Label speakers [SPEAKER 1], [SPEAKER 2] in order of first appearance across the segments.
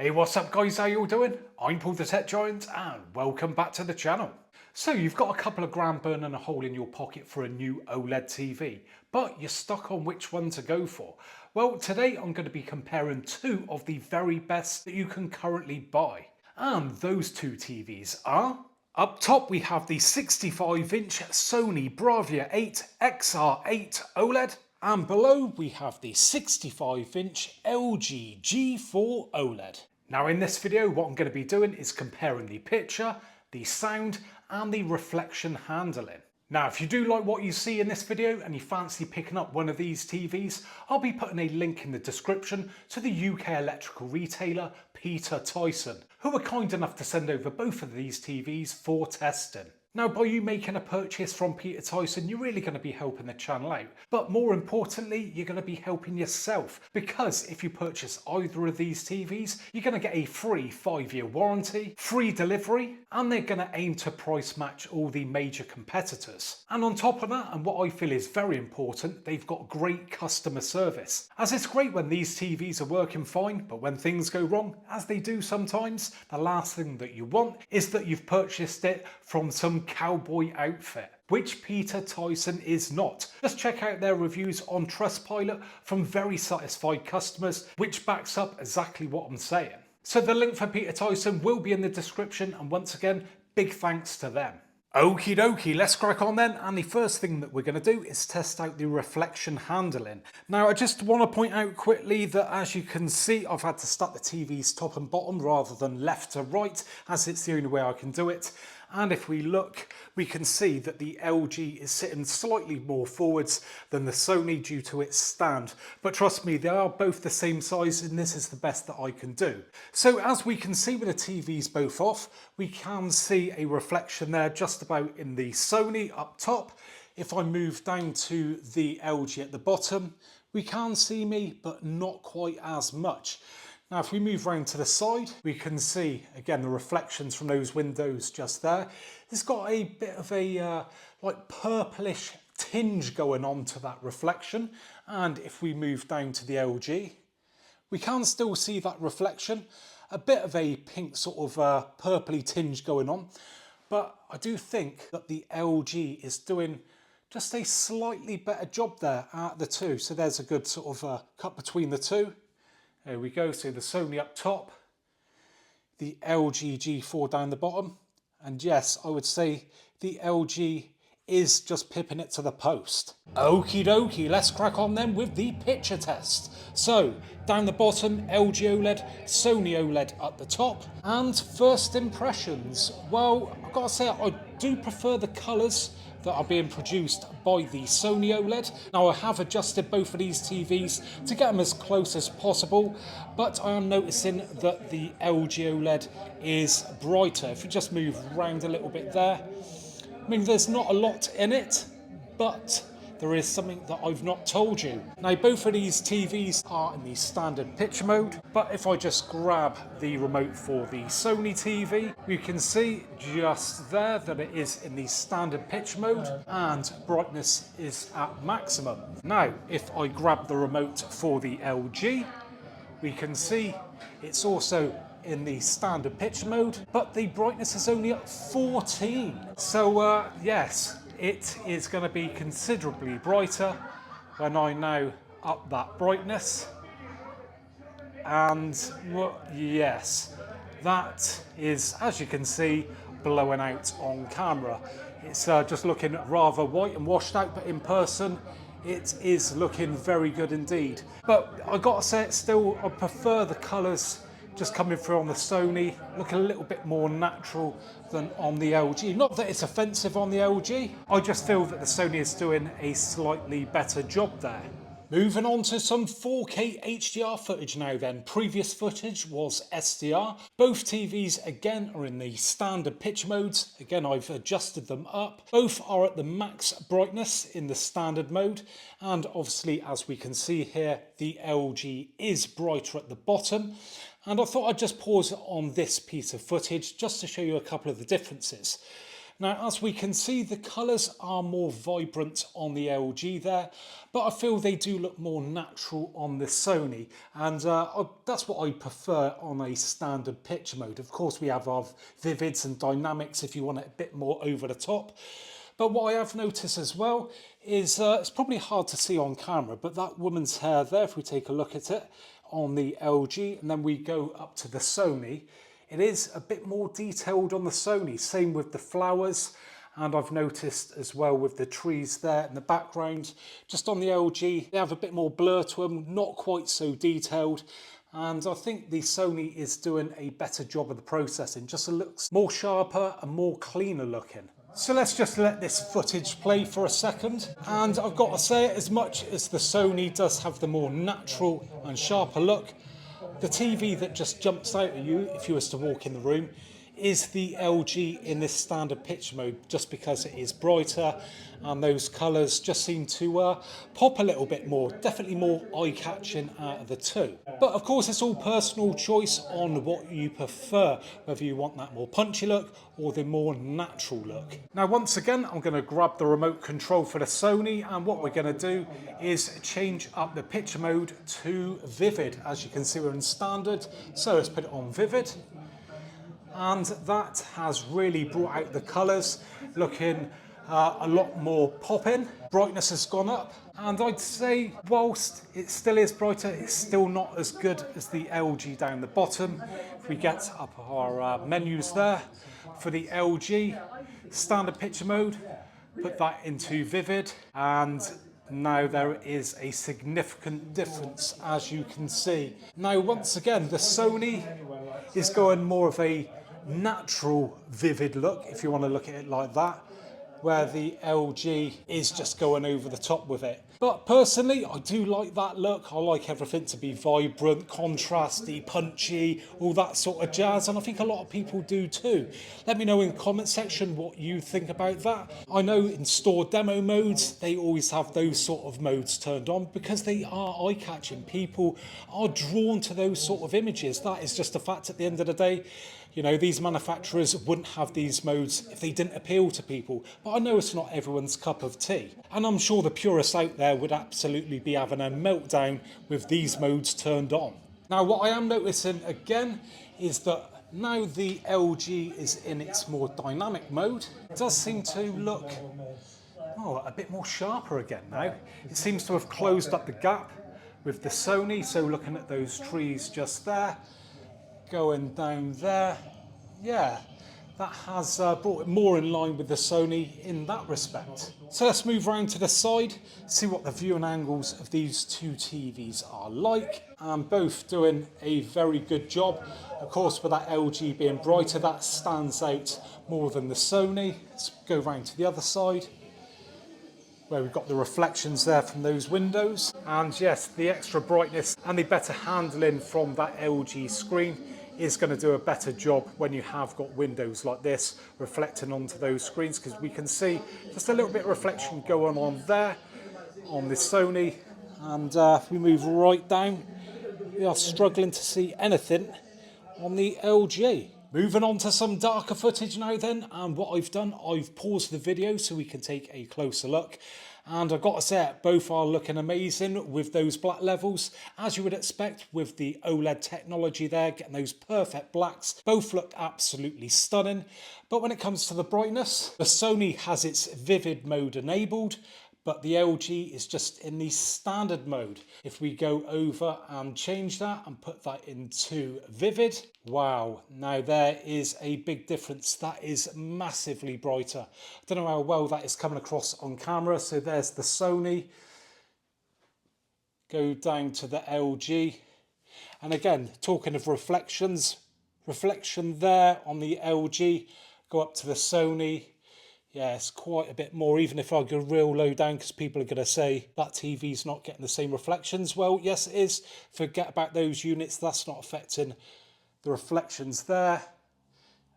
[SPEAKER 1] Hey, what's up guys, how you all doing? I'm Paul the Tech Giant and welcome back to the channel. So you've got a couple of grand burning a hole in your pocket for a new OLED TV, but you're stuck on which one to go for. Well, today I'm going to be comparing two of the very best that you can currently buy. And those two TVs are... Up top we have the 65-inch Sony Bravia XR8 OLED. And below we have the 65-inch LG G4 OLED. Now in this video what I'm going to be doing is comparing the picture, the sound and the reflection handling. Now if you do like what you see in this video and you fancy picking up one of these TVs, I'll be putting a link in the description to the UK electrical retailer Peter Tyson, who were kind enough to send over both of these TVs for testing. Now by you making a purchase from Peter Tyson, you're really going to be helping the channel out. But more importantly, you're going to be helping yourself, because if you purchase either of these TVs, you're going to get a free 5-year warranty, free delivery, and they're going to aim to price match all the major competitors. And on top of that, and what I feel is very important, they've got great customer service. As it's great when these TVs are working fine, but when things go wrong, as they do sometimes, the last thing that you want is that you've purchased it from some cowboy outfit, which Peter Tyson is not. Just check out their reviews on Trustpilot from very satisfied customers, which backs up exactly what I'm saying. So the link for Peter Tyson will be in the description, and once again, big thanks to them. Okie dokie, let's crack on then, and the first thing that we're going to do is test out the reflection handling. Now I just want to point out quickly that as you can see, I've had to stack the TVs top and bottom rather than left to right, as it's the only way I can do it. And if we look, we can see that the LG is sitting slightly more forwards than the Sony due to its stand. But trust me, they are both the same size and this is the best that I can do. So as we can see with the TVs both off, we can see a reflection there just about in the Sony up top. If I move down to the LG at the bottom, we can see me, but not quite as much. Now if we move round to the side, we can see again the reflections from those windows just there. It's got a bit of a like purplish tinge going on to that reflection. And if we move down to the LG, we can still see that reflection, a bit of a pink sort of purpley tinge going on. But I do think that the LG is doing just a slightly better job there at the two. So there's a good sort of cut between the two. There we go, so the Sony up top, the LG G4 down the bottom, and yes, I would say the LG is just pipping it to the post. Okie dokie, let's crack on then with the picture test. So, down the bottom, LG OLED, Sony OLED at the top, and first impressions. Well, I've got to say, I do prefer the colours that are being produced by the Sony OLED. Now I have adjusted both of these TVs to get them as close as possible, but I am noticing that the LG OLED is brighter. If you just move around a little bit there, I mean there's not a lot in it, but there is something that I've not told you. Now both of these TVs are in the standard picture mode, but if I just grab the remote for the Sony TV, you can see just there that it is in the standard picture mode and brightness is at maximum. Now if I grab the remote for the LG, we can see it's also in the standard picture mode, but the brightness is only at 14. So yes, it is going to be considerably brighter when I now up that brightness. And yes, that is, as you can see, blowing out on camera. It's just looking rather white and washed out, but in person it is looking very good indeed. But I gotta say, it still, I prefer the colours just coming through on the Sony, looking a little bit more natural than on the LG. Not that it's offensive on the LG, I just feel that the Sony is doing a slightly better job there. Moving on to some 4K HDR footage now then. Previous footage was SDR. Both TVs again are in the standard picture modes. Again, I've adjusted them up. Both are at the max brightness in the standard mode. And obviously, as we can see here, the LG is brighter at the bottom. And I thought I'd just pause on this piece of footage just to show you a couple of the differences. Now, as we can see, the colours are more vibrant on the LG there, but I feel they do look more natural on the Sony, and that's what I prefer on a standard picture mode. Of course, we have our vivids and dynamics if you want it a bit more over the top. But what I have noticed as well is it's probably hard to see on camera, but that woman's hair there, if we take a look at it on the LG, and then we go up to the Sony, it is a bit more detailed on the Sony, same with the flowers, and I've noticed as well with the trees there in the background. Just on the LG, they have a bit more blur to them, not quite so detailed, and I think the Sony is doing a better job of the processing, just looks more sharper and more cleaner looking. So let's just let this footage play for a second, and I've got to say, as much as the Sony does have the more natural and sharper look, the TV that just jumps out at you if you was to walk in the room is the LG in this standard picture mode, just because it is brighter and those colours just seem to pop a little bit more, definitely more eye-catching out of the two. But of course it's all personal choice on what you prefer, whether you want that more punchy look or the more natural look. Now once again I'm going to grab the remote control for the Sony, and what we're going to do is change up the picture mode to vivid. As you can see, we're in standard, so let's put it on vivid. And that has really brought out the colours, looking a lot more popping. Brightness has gone up, and I'd say whilst it still is brighter, it's still not as good as the LG down the bottom. If we get up our menus there, for the LG standard picture mode, put that into vivid, and now there is a significant difference, as you can see. Now once again, the Sony is going more of a natural vivid look, if you want to look at it like that, where the LG is just going over the top with it. But personally, I do like that look. I like everything to be vibrant, contrasty, punchy, all that sort of jazz, and I think a lot of people do too. Let me know in the comment section what you think about that. I know in store demo modes, they always have those sort of modes turned on because they are eye-catching. People are drawn to those sort of images. That is just a fact at the end of the day. You know, these manufacturers wouldn't have these modes if they didn't appeal to people. But I know it's not everyone's cup of tea. And I'm sure the purists out there would absolutely be having a meltdown with these modes turned on. Now, what I am noticing again is that now the LG is in its more dynamic mode, it does seem to look a bit more sharper again now. It seems to have closed up the gap with the Sony. So looking at those trees just there, going down there, yeah, that has brought it more in line with the Sony in that respect. So let's move around to the side, see what the viewing angles of these two TVs are like. Both doing a very good job. Of course, with that LG being brighter, that stands out more than the Sony. Let's go round to the other side, where we've got the reflections there from those windows. And yes, the extra brightness and the better handling from that LG screen is going to do a better job when you have got windows like this reflecting onto those screens, because we can see just a little bit of reflection going on there on the Sony. And if we move right down, we are struggling to see anything on the LG. Moving on to some darker footage now then, and what I've done, I've paused the video so we can take a closer look. And I've got to say, both are looking amazing with those black levels, as you would expect with the OLED technology there, getting those perfect blacks. Both look absolutely stunning. But when it comes to the brightness, the Sony has its vivid mode enabled, but the LG is just in the standard mode. If we go over and change that and put that into vivid, wow, now there is a big difference. That is massively brighter. I don't know how well that is coming across on camera. So there's the Sony, go down to the LG. And again, talking of reflections, reflection there on the LG, go up to the Sony. Yeah, it's quite a bit more, even if I go real low down, because people are going to say that TV's not getting the same reflections. Well, yes, it is. Forget about those units. That's not affecting the reflections there,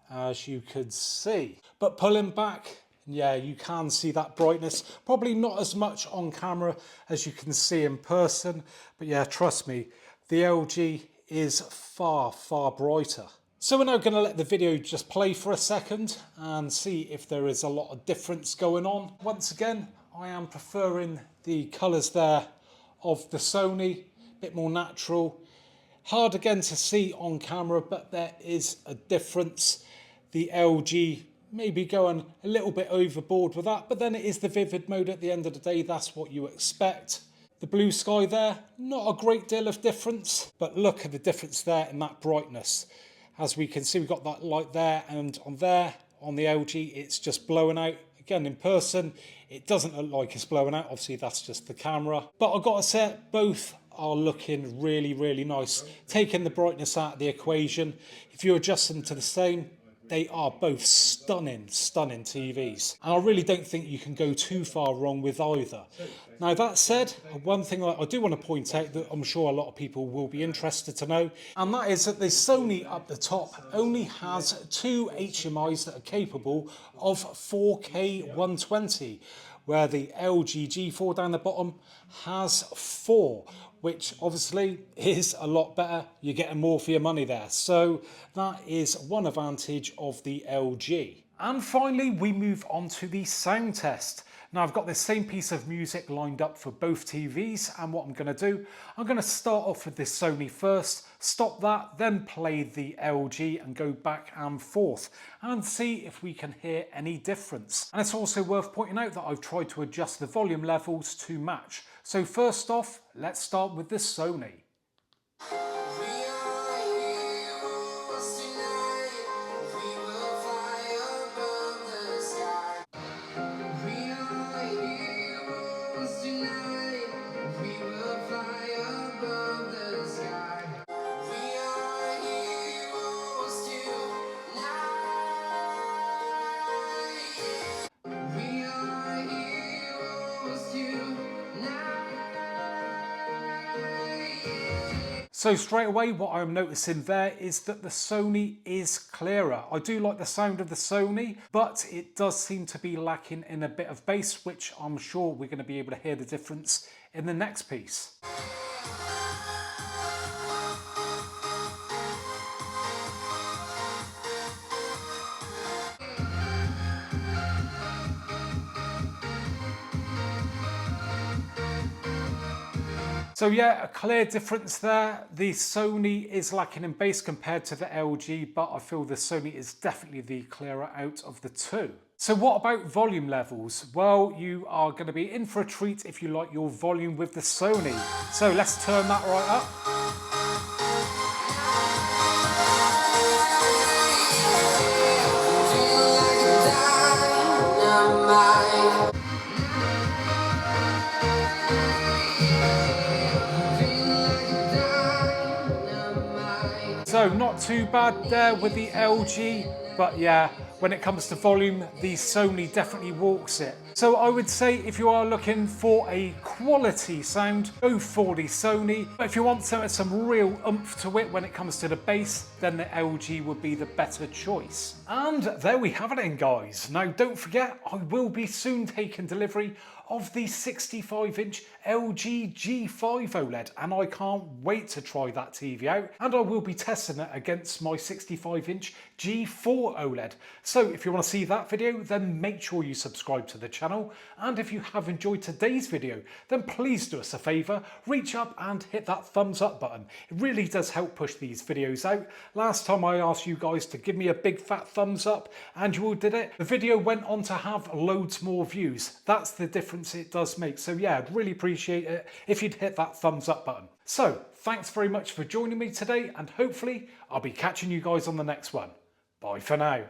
[SPEAKER 1] as you could see. But pulling back, yeah, you can see that brightness. Probably not as much on camera as you can see in person. But yeah, trust me, the LG is far, far brighter. So we're now going to let the video just play for a second and see if there is a lot of difference going on. Once again, I am preferring the colours there of the Sony, a bit more natural. Hard again to see on camera, but there is a difference. The LG maybe going a little bit overboard with that, but then it is the vivid mode at the end of the day. That's what you expect. The blue sky there, not a great deal of difference, but look at the difference there in that brightness. As we can see, we've got that light there, and on there, on the LG, it's just blowing out. Again, in person, it doesn't look like it's blowing out. Obviously, that's just the camera. But I've got to say, both are looking really, really nice. Taking the brightness out of the equation, if you adjust them to the same, they are both stunning, stunning TVs. And I really don't think you can go too far wrong with either. Now that said, one thing I do want to point out that I'm sure a lot of people will be interested to know, and that is that the Sony up the top only has 2 HMIs that are capable of 4K 120, where the LG G4 down the bottom has 4, which obviously is a lot better. You're getting more for your money there. So that is one advantage of the LG. And finally, we move on to the sound test. Now I've got the same piece of music lined up for both TVs, and what I'm going to do, I'm going to start off with this Sony first, stop that, then play the LG and go back and forth and see if we can hear any difference. And it's also worth pointing out that I've tried to adjust the volume levels to match. So first off, let's start with the Sony. So straight away what I'm noticing there is that the Sony is clearer. I do like the sound of the Sony, but it does seem to be lacking in a bit of bass, which I'm sure we're going to be able to hear the difference in the next piece. So yeah, a clear difference there. The Sony is lacking in bass compared to the LG, but I feel the Sony is definitely the clearer out of the two. So what about volume levels? Well, you are going to be in for a treat if you like your volume with the Sony. So let's turn that right up. So not too bad there with the LG, but yeah, when it comes to volume, the Sony definitely walks it. So I would say if you are looking for a quality sound, go for the Sony. But if you want some real oomph to it when it comes to the bass, then the LG would be the better choice. And there we have it then, guys. Now don't forget, I will be soon taking delivery of the 65-inch LG G5 OLED, and I can't wait to try that TV out, and I will be testing it against my 65-inch G4 OLED. So if you want to see that video, then make sure you subscribe to the channel, and if you have enjoyed today's video, then please do us a favour, reach up and hit that thumbs up button. It really does help push these videos out. Last time I asked you guys to give me a big fat thumbs up, and you all did it. The video went on to have loads more views. That's the difference it does make. So yeah, I'd really appreciate it if you'd hit that thumbs up button. So thanks very much for joining me today, and hopefully I'll be catching you guys on the next one. Bye for now.